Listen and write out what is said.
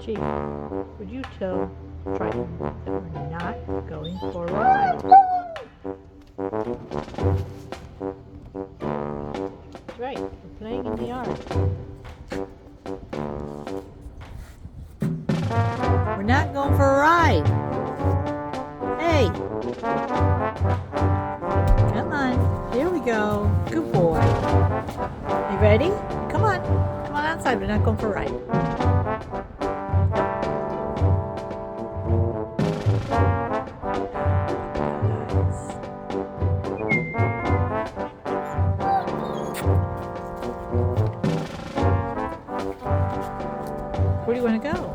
Chief, would you tell Triton that we're not going for a ride? That's right, we're playing in the yard. We're not going for a ride. Hey! Come on, here we go. Good boy. You ready? Come on. Come on outside, we're not going for a ride. Where do you want to go?